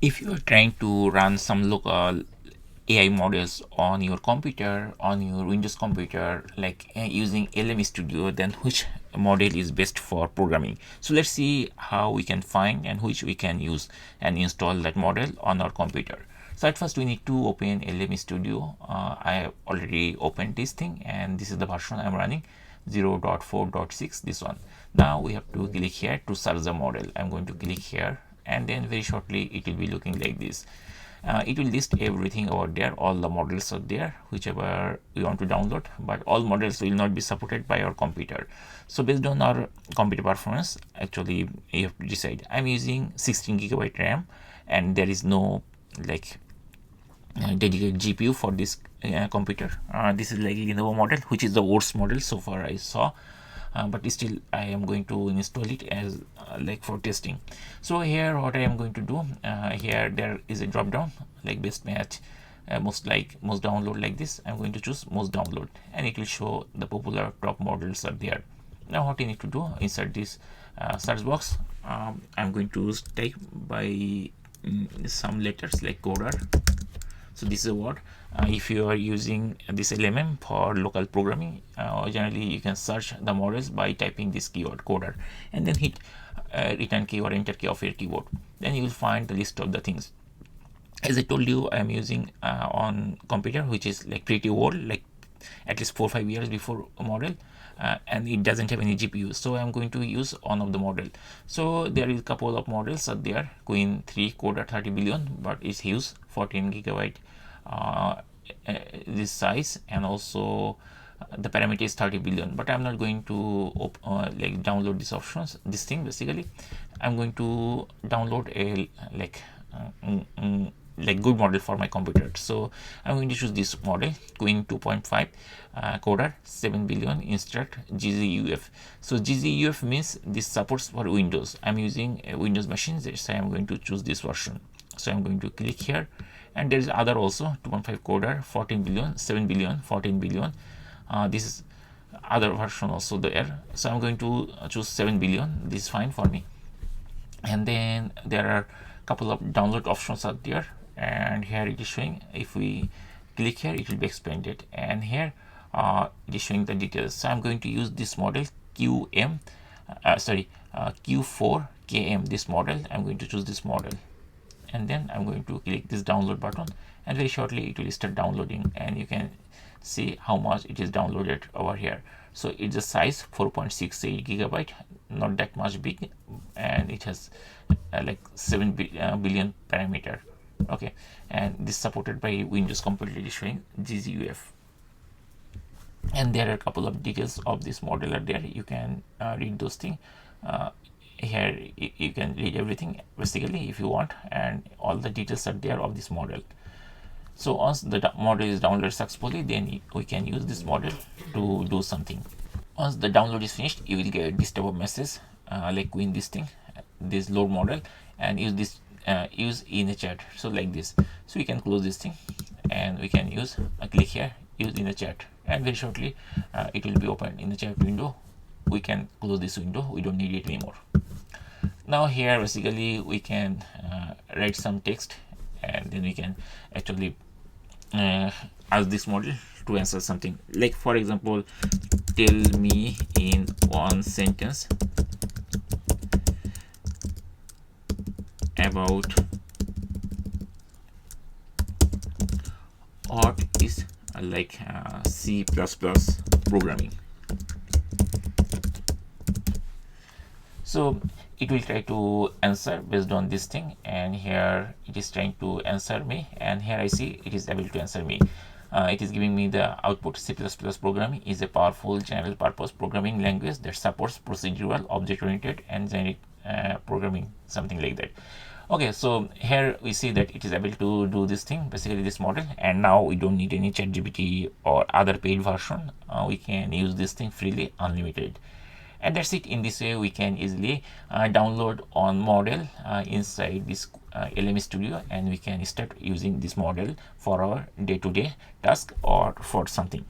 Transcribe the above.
If you are trying to run some local AI models on your computer, on your Windows computer, like using LM Studio, then which model is best for programming? So let's see how we can find and which we can use and install that model on our computer. So at first we need to open LM Studio. I have already opened this thing, and this is the version I'm running, 0.4.6, this one. Now we have to click here to search the model. I'm going to click here, and then very shortly it will be looking like this. It will list everything over there. All the models are there, whichever we want to download, but all models will not be supported by our computer. So based on our computer performance, actually you have to decide. I'm using 16 GB RAM, and there is no like dedicated GPU for this computer. This is like Lenovo model, which is the worst model so far I saw. But still I am going to install it as like for testing. So here what I am going to do, here there is a drop down like best match, most download, like this. I'm going to choose most download, and it will show the popular top models are there. Now what you need to do, inside this search box, I'm going to type by some letters like coder. So this is a word. If you are using this LMM for local programming, generally you can search the models by typing this keyword coder, and then hit return key or enter key of your keyboard. Then you will find the list of the things. As I told you, I am using on computer which is like pretty old, like at least 4 or 5 years before a model, and it doesn't have any GPU. So I'm going to use one of the model. So there is a couple of models are there. Queen 3 coder 30 billion, but it's huge, 14 GB this size, and also the parameter is 30 billion. But I'm not going to like download these options, this thing. Basically I'm going to download a like good model for my computer. So I'm going to choose this model, Queen 2.5 coder 7 billion instruct GGUF. So GGUF means this supports for Windows. I'm using a Windows machine, so I'm going to choose this version. So I'm going to click here, and there is other also 2.5 coder 14 billion 7 billion 14 billion. This is other version also there. So I'm going to choose 7 billion. This is fine for me. And then there are a couple of download options out there, and here it is showing. If we click here, it will be expanded, and here it is showing the details. So I'm going to use this model Q4KM, this model. I'm going to choose this model, and then I'm going to click this download button, and very shortly it will start downloading, and you can see how much it is downloaded over here. So it's a size 4.68 GB, not that much big, and it has like 7 billion parameter. Okay, and this supported by Windows completely showing GGUF. And there are a couple of details of this model are there. You can read those things. Here you can read everything basically if you want, and all the details are there of this model. So once the model is downloaded successfully, then we can use this model to do something. Once the download is finished, you will get this type of message like win this thing, this load model, and use this use in a chat. So like this. So we can close this thing, and we can use click here, use in a chat, and very shortly it will be opened in the chat window. We can close this window, we don't need it anymore. Now here basically we can write some text, and then we can actually ask this model to answer something. Like for example, tell me in one sentence about what is like C++ programming. So it will try to answer based on this thing, and here it is trying to answer me, and here I see it is able to answer me. It is giving me the output. C++ programming is a powerful general purpose programming language that supports procedural, object-oriented, and generic programming, something like that. Okay, so here we see that it is able to do this thing, basically this model, and now we don't need any ChatGPT or other paid version. We can use this thing freely, unlimited. And that's it. In this way we can easily download on model inside this LM Studio, and we can start using this model for our day-to-day task or for something.